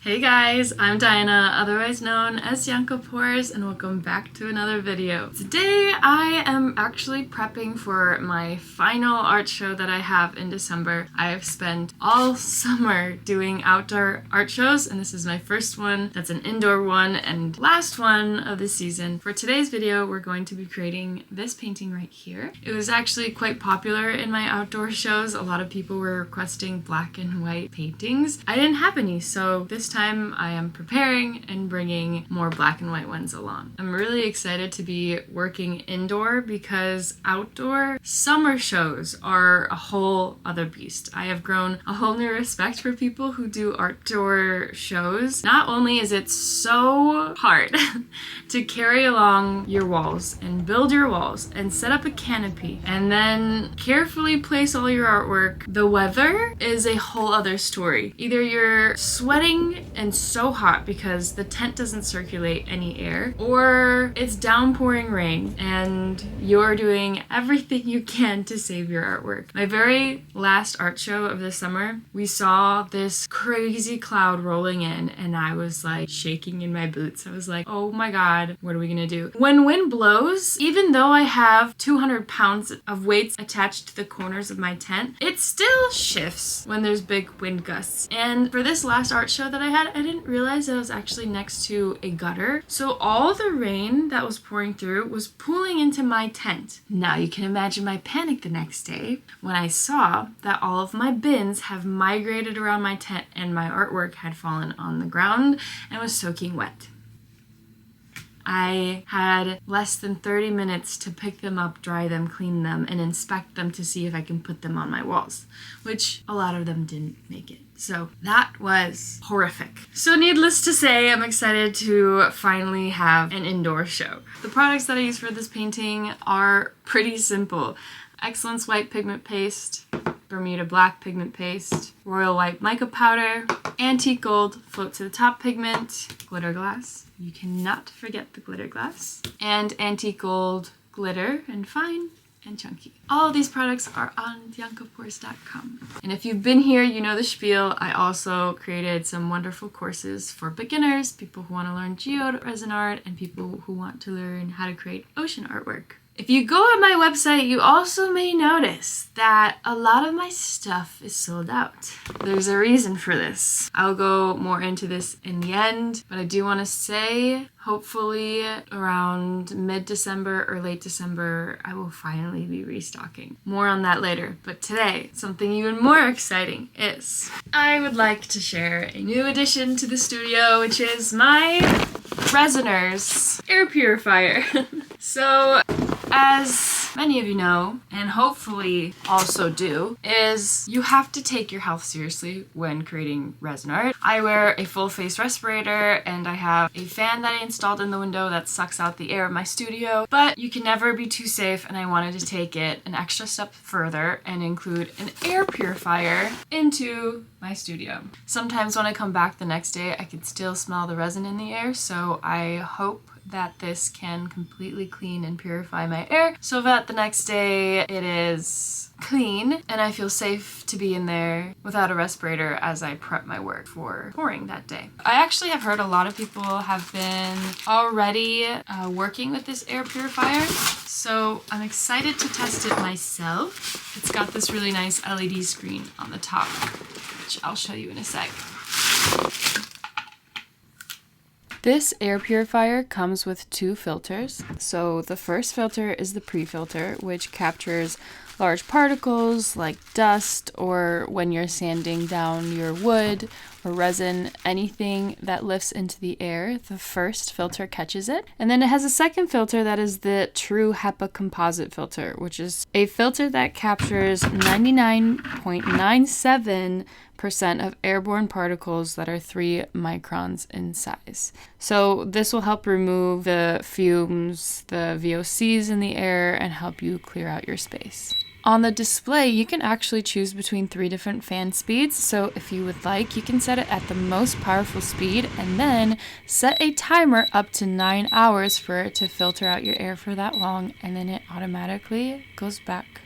Hey guys, I'm Diana, otherwise known as Dianka Pores, and welcome back to another video. Today I am actually prepping for my final art show that I have in December. I have spent all summer doing outdoor art shows, and this is my first one. That's an indoor one and last one of the season. For today's video, we're going to be creating this painting right here. It was actually quite popular in my outdoor shows. A lot of people were requesting black and white paintings. I didn't have any, so this time I am preparing and bringing more black and white ones along. I'm really excited to be working indoor because outdoor summer shows are a whole other beast. I have grown a whole new respect for people who do outdoor shows. Not only is it so hard to carry along your walls and build your walls and set up a canopy and then carefully place all your artwork, the weather is a whole other story. Either you're sweating and so hot because the tent doesn't circulate any air, or it's downpouring rain and you're doing everything you can to save your artwork. My very last art show of the summer, we saw this crazy cloud rolling in and I was like shaking in my boots. I was like, oh my god, what are we gonna do? When wind blows, even though I have 200 pounds of weights attached to the corners of my tent, it still shifts when there's big wind gusts. And for this last art show that I had, I didn't realize I was actually next to a gutter. So all the rain that was pouring through was pooling into my tent. Now you can imagine my panic the next day when I saw that all of my bins have migrated around my tent and my artwork had fallen on the ground and was soaking wet. I had less than 30 minutes to pick them up, dry them, clean them, and inspect them to see if I can put them on my walls, which a lot of them didn't make it. So that was horrific. So needless to say, I'm excited to finally have an indoor show. The products that I use for this painting are pretty simple. Excellence White Pigment Paste, Bermuda Black Pigment Paste, Royal White Mica Powder, Antique Gold Float to the Top Pigment, Glitter Glass. You cannot forget the glitter glass. And Antique Gold Glitter and Fine and Chunky. All of these products are on diankapores.com. And if you've been here, you know the spiel. I also created some wonderful courses for beginners, people who want to learn geode resin art, and people who want to learn how to create ocean artwork. If you go on my website, you also may notice that a lot of my stuff is sold out. There's a reason for this. I'll go more into this in the end, but I do want to say, hopefully around mid-December or late December, I will finally be restocking. More on that later, but today, something even more exciting is I would like to share a new addition to the studio, which is my Resiners air purifier. So, as many of you know, and hopefully also do, is you have to take your health seriously when creating resin art. I wear a full face respirator and I have a fan that I installed in the window that sucks out the air of my studio, but you can never be too safe, and I wanted to take it an extra step further and include an air purifier into my studio. Sometimes when I come back the next day, I can still smell the resin in the air, so I hope that this can completely clean and purify my air so that the next day it is clean and I feel safe to be in there without a respirator as I prep my work for pouring that day. I actually have heard a lot of people have been already working with this air purifier, so I'm excited to test it myself. It's got this really nice LED screen on the top, which I'll show you in a sec. This air purifier comes with two filters. So the first filter is the pre-filter, which captures large particles like dust, or when you're sanding down your wood or resin, anything that lifts into the air, the first filter catches it. And then it has a second filter that is the true HEPA composite filter, which is a filter that captures 99.97% of airborne particles that are 3 microns in size. So this will help remove the fumes, the VOCs in the air, and help you clear out your space. On the display, you can actually choose between 3 different fan speeds, so if you would like, you can set it at the most powerful speed and then set a timer up to 9 hours for it to filter out your air for that long, and then it automatically goes back.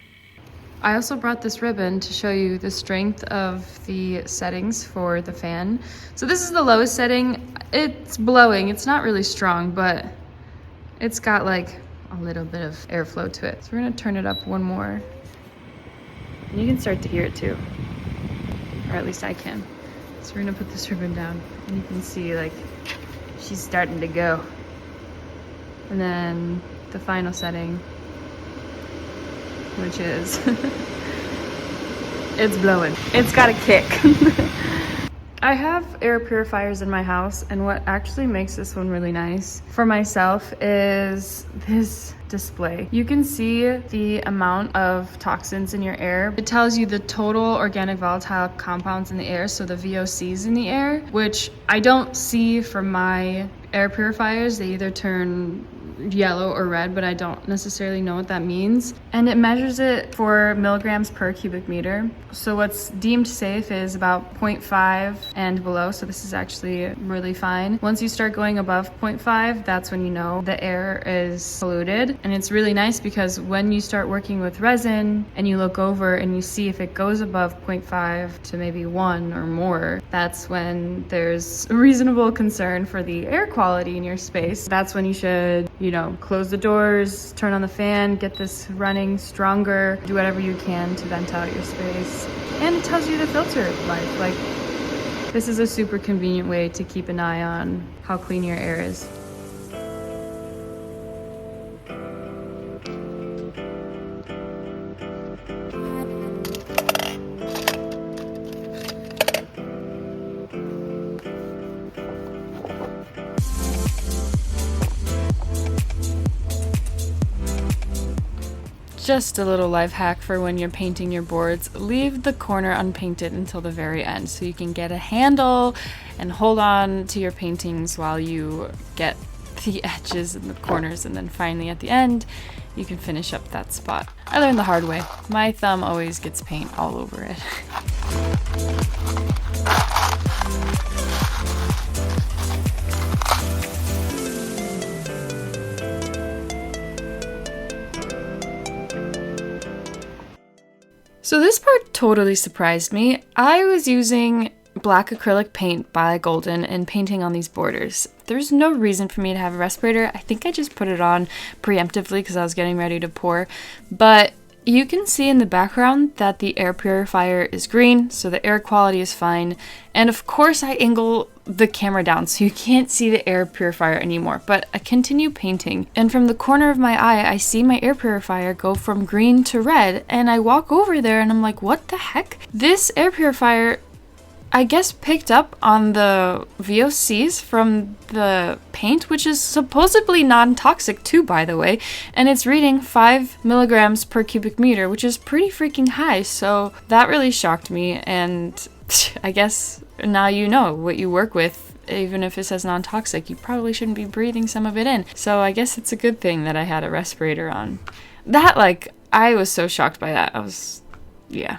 I also brought this ribbon to show you the strength of the settings for the fan. So this is the lowest setting. It's blowing. It's not really strong, but it's got like a little bit of airflow to it. So we're gonna turn it up one more. And you can start to hear it too, or at least I can. So we're gonna put this ribbon down and you can see like she's starting to go. And then the final setting, which is it's blowing. It's got a kick. I have air purifiers in my house, and what actually makes this one really nice for myself is this display. You can see the amount of toxins in your air. It tells you the total organic volatile compounds in the air, so the VOCs in the air, which I don't see from my air purifiers. They either turn yellow or red, but I don't necessarily know what that means. And it measures it for milligrams per cubic meter. So what's deemed safe is about 0.5 and below. So this is actually really fine. Once you start going above 0.5, that's when you know the air is polluted. And it's really nice because when you start working with resin and you look over and you see if it goes above 0.5 to maybe 1 or more, that's when there's reasonable concern for the air quality in your space. That's when you should, close the doors, turn on the fan, get this running stronger, do whatever you can to vent out your space. And it tells you the filter life. Like, this is a super convenient way to keep an eye on how clean your air is. Just a little life hack for when you're painting your boards. Leave the corner unpainted until the very end so you can get a handle and hold on to your paintings while you get the edges and the corners, and then finally at the end you can finish up that spot. I learned the hard way. My thumb always gets paint all over it. So this part totally surprised me. I was using black acrylic paint by Golden and painting on these borders. There's no reason for me to have a respirator. I think I just put it on preemptively because I was getting ready to pour. But you can see in the background that the air purifier is green, so the air quality is fine. And of course I angle the camera down so you can't see the air purifier anymore, but I continue painting. And from the corner of my eye, I see my air purifier go from green to red, and I walk over there and I'm like, what the heck? This air purifier, I guess, picked up on the VOCs from the paint, which is supposedly non-toxic too, by the way, and it's reading 5 milligrams per cubic meter, which is pretty freaking high. So that really shocked me, and I guess now you know what you work with. Even if it says non-toxic, you probably shouldn't be breathing some of it in. So I guess it's a good thing that I had a respirator on. That, like, I was so shocked by that. Yeah.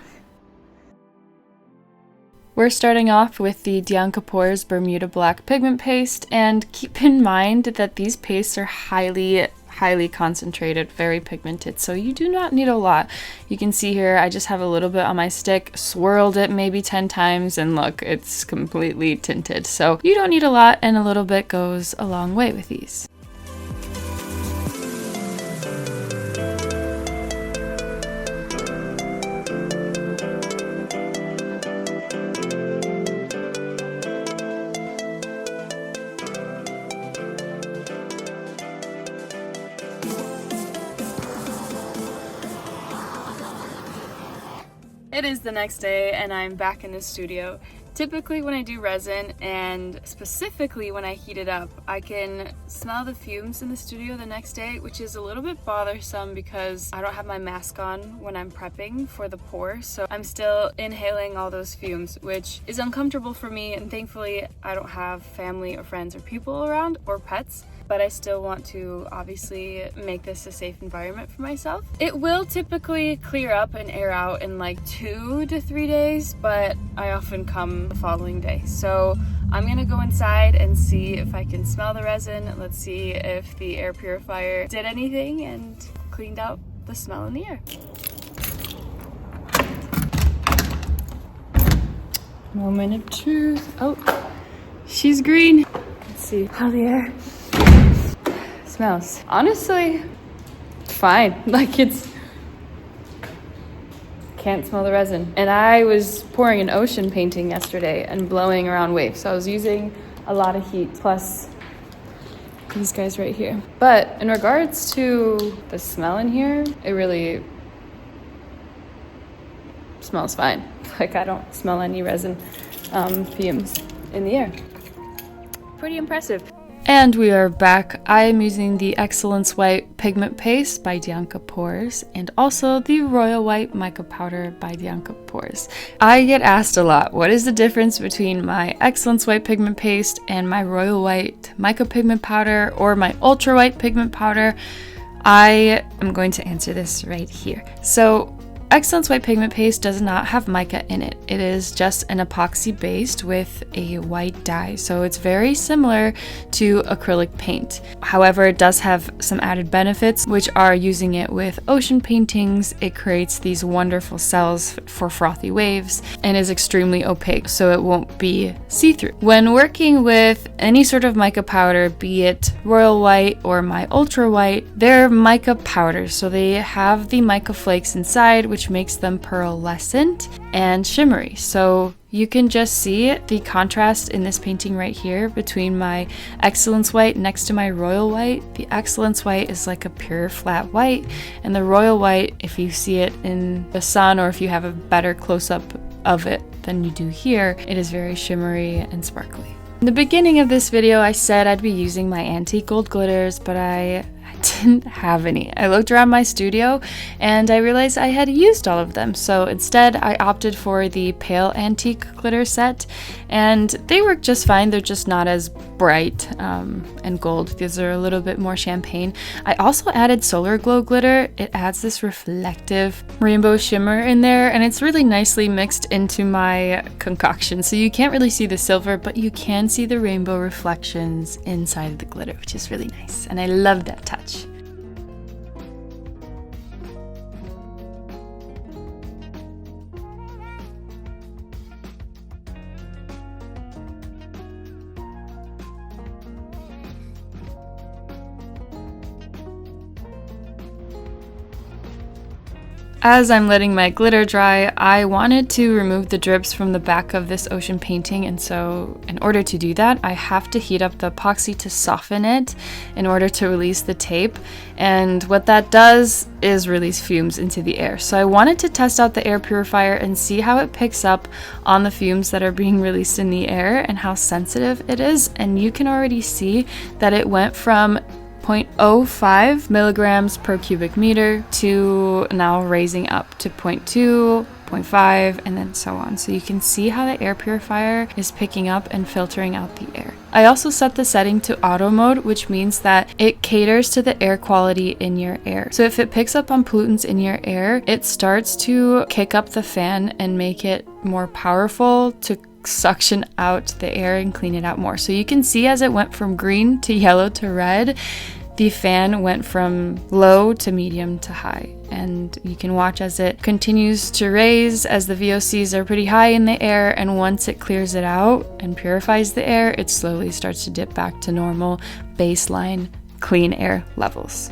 We're starting off with the Dianka Pores Bermuda Black Pigment Paste, and keep in mind that these pastes are highly concentrated, very pigmented, so you do not need a lot. You can see here I just have a little bit on my stick, swirled it maybe 10 times, and look, it's completely tinted. So you don't need a lot, and a little bit goes a long way with these. It is the next day and I'm back in the studio. Typically when I do resin, and specifically when I heat it up, I can smell the fumes in the studio the next day, which is a little bit bothersome because I don't have my mask on when I'm prepping for the pour, so I'm still inhaling all those fumes, which is uncomfortable for me, and thankfully I don't have family or friends or people around or pets. But I still want to obviously make this a safe environment for myself. It will typically clear up and air out in like 2 to 3 days, but I often come the following day. So I'm gonna go inside and see if I can smell the resin. Let's see if the air purifier did anything and cleaned out the smell in the air. Moment of truth. Oh, she's green. Let's see how the air smells. Honestly, fine. Like, it's can't smell the resin. And I was pouring an ocean painting yesterday and blowing around waves, so I was using a lot of heat, plus these guys right here. But in regards to the smell in here, it really smells fine. Like, I don't smell any resin fumes in the air. Pretty impressive. And we are back. I am using the Excellence White Pigment Paste by Dianka Pores and also the Royal White Mica Powder by Dianka Pores. I get asked a lot, what is the difference between my Excellence White Pigment Paste and my Royal White Mica Pigment Powder or my Ultra White Pigment Powder? I am going to answer this right here. So, Excellence White Pigment Paste does not have mica in it. It is just an epoxy based with a white dye, so it's very similar to acrylic paint. However, it does have some added benefits, which are using it with ocean paintings. It creates these wonderful cells for frothy waves and is extremely opaque, so it won't be see-through. When working with any sort of mica powder, be it Royal White or my Ultra White, they're mica powders, so they have the mica flakes inside, which makes them pearlescent and shimmery. So you can just see the contrast in this painting right here between my Excellence White next to my Royal White. The Excellence White is like a pure flat white, and the Royal White, if you see it in the sun or if you have a better close-up of it than you do here, it is very shimmery and sparkly. In the beginning of this video, I said I'd be using my antique gold glitters, but I didn't have any. I looked around my studio and I realized I had used all of them, so instead I opted for the pale antique glitter set, and they work just fine. They're just not as bright and gold. These are a little bit more champagne. I also added Solar Glow glitter. It adds this reflective rainbow shimmer in there, and it's really nicely mixed into my concoction, so you can't really see the silver, but you can see the rainbow reflections inside of the glitter, which is really nice, and I love that touch. As I'm letting my glitter dry, I wanted to remove the drips from the back of this ocean painting, and so in order to do that, I have to heat up the epoxy to soften it in order to release the tape, and what that does is release fumes into the air. So I wanted to test out the air purifier and see how it picks up on the fumes that are being released in the air and how sensitive it is, and you can already see that it went from 0.05 milligrams per cubic meter to now raising up to 0.2, 0.5, and then so on. So you can see how the air purifier is picking up and filtering out the air. I also set the setting to auto mode, which means that it caters to the air quality in your air. So if it picks up on pollutants in your air, it starts to kick up the fan and make it more powerful to suction out the air and clean it out more. So you can see as it went from green to yellow to red, the fan went from low to medium to high, and you can watch as it continues to raise as the VOCs are pretty high in the air, and once it clears it out and purifies the air, it slowly starts to dip back to normal baseline clean air levels.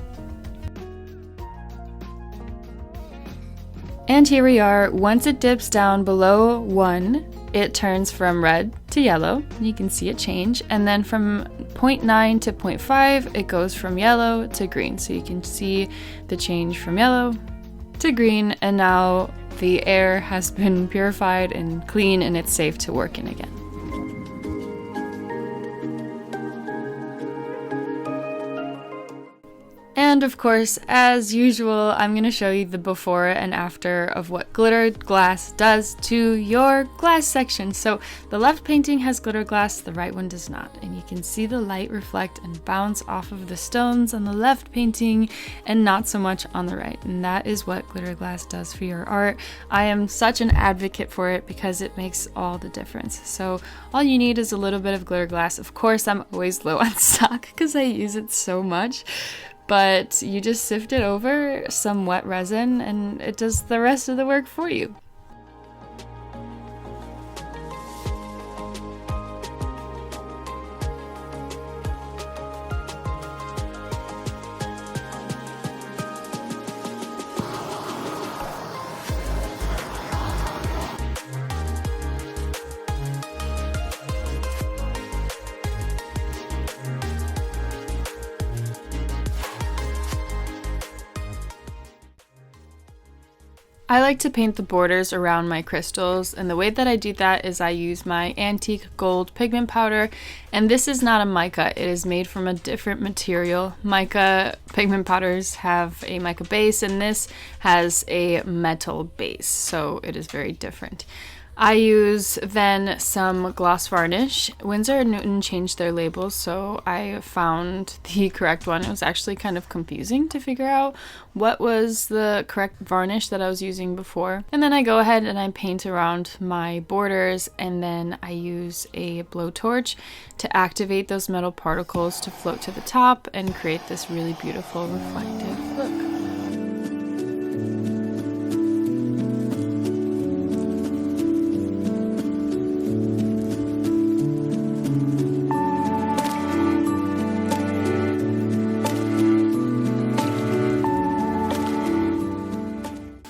And here we are. Once it dips down below 1, it turns from red to yellow. You can see it change. And then from 0.9 to 0.5, it goes from yellow to green. So you can see the change from yellow to green. And now the air has been purified and clean, and it's safe to work in again. And of course, as usual, I'm going to show you the before and after of what glitter glass does to your glass section. So the left painting has glitter glass, the right one does not. And you can see the light reflect and bounce off of the stones on the left painting and not so much on the right. And that is what glitter glass does for your art. I am such an advocate for it because it makes all the difference. So all you need is a little bit of glitter glass. Of course, I'm always low on stock because I use it so much. But you just sift it over some wet resin and it does the rest of the work for you. I like to paint the borders around my crystals, and the way that I do that is I use my antique gold pigment powder, and this is not a mica. It is made from a different material. Mica pigment powders have a mica base, and this has a metal base, so it is very different. I use then some gloss varnish. Winsor & Newton changed their labels, so I found the correct one. It was actually kind of confusing to figure out what was the correct varnish that I was using before. And then I go ahead and I paint around my borders, and then I use a blowtorch to activate those metal particles to float to the top and create this really beautiful reflective look.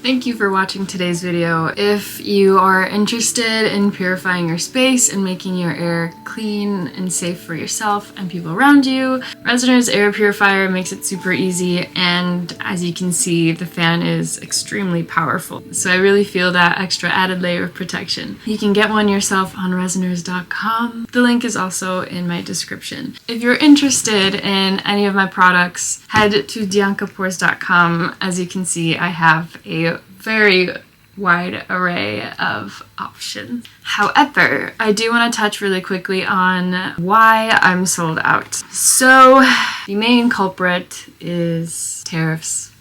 Thank you for watching today's video. If you are interested in purifying your space and making your air clean and safe for yourself and people around you, Resiners air purifier makes it super easy, and as you can see, the fan is extremely powerful. So I really feel that extra added layer of protection. You can get one yourself on resiners.com. The link is also in my description. If you're interested in any of my products, head to diankapores.com. As you can see, I have a very wide array of options. However, I do want to touch really quickly on why I'm sold out. So the main culprit is tariffs.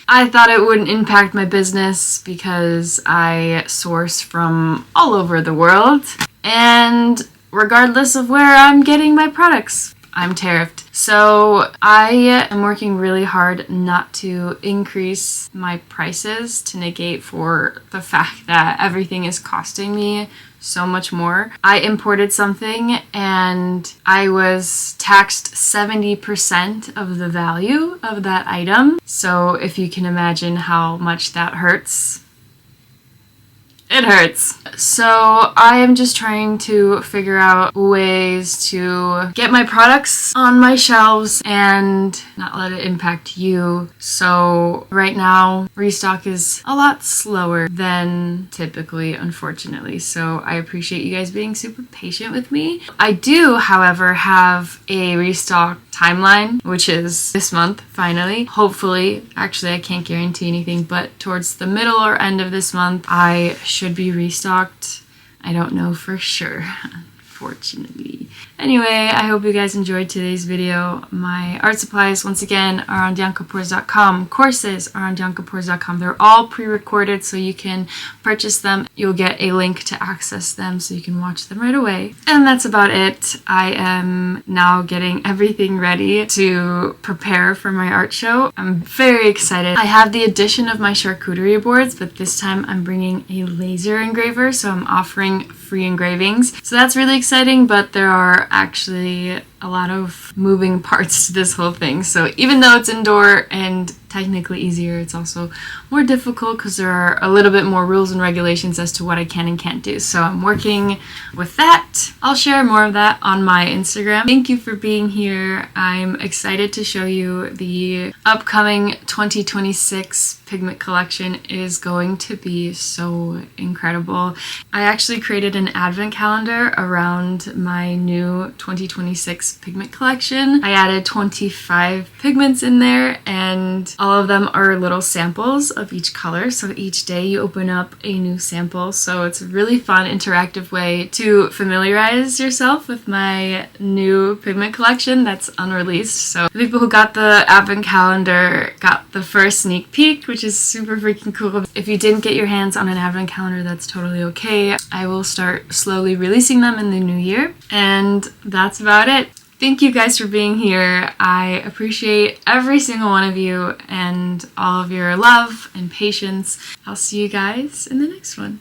I thought it wouldn't impact my business because I source from all over the world, and regardless of where I'm getting my products, I'm tariffed. So I am working really hard not to increase my prices to negate for the fact that everything is costing me so much more. I imported something and I was taxed 70% of the value of that item. So if you can imagine how much that hurts, it hurts. So I am just trying to figure out ways to get my products on my shelves and not let it impact you. So right now, restock is a lot slower than typically, unfortunately. So I appreciate you guys being super patient with me. I do, however, have a restock timeline, which is this month, finally. Hopefully, actually I can't guarantee anything, but towards the middle or end of this month, I should be restocked. I don't know for sure, unfortunately. Anyway, I hope you guys enjoyed today's video. My art supplies, once again, are on diankapores.com. Courses are on diankapores.com. They're all pre-recorded, so you can purchase them. You'll get a link to access them so you can watch them right away. And that's about it. I am now getting everything ready to prepare for my art show. I'm very excited. I have the addition of my charcuterie boards, but this time I'm bringing a laser engraver, so I'm offering free engravings. So that's really exciting, but there are actually a lot of moving parts to this whole thing. So even though it's indoor and technically easier, it's also more difficult because there are a little bit more rules and regulations as to what I can and can't do. So I'm working with that. I'll share more of that on my Instagram. Thank you for being here. I'm excited to show you the upcoming 2026 pigment collection. It is going to be so incredible. I actually created an advent calendar around my new 2026 pigment collection. I added 25 pigments in there, and all of them are little samples of each color. So each day you open up a new sample. So it's a really fun, interactive way to familiarize yourself with my new pigment collection that's unreleased. So the people who got the advent calendar got the first sneak peek, which is super freaking cool. If you didn't get your hands on an advent calendar, that's totally okay. I will start slowly releasing them in the new year. And that's about it. Thank you guys for being here. I appreciate every single one of you and all of your love and patience. I'll see you guys in the next one.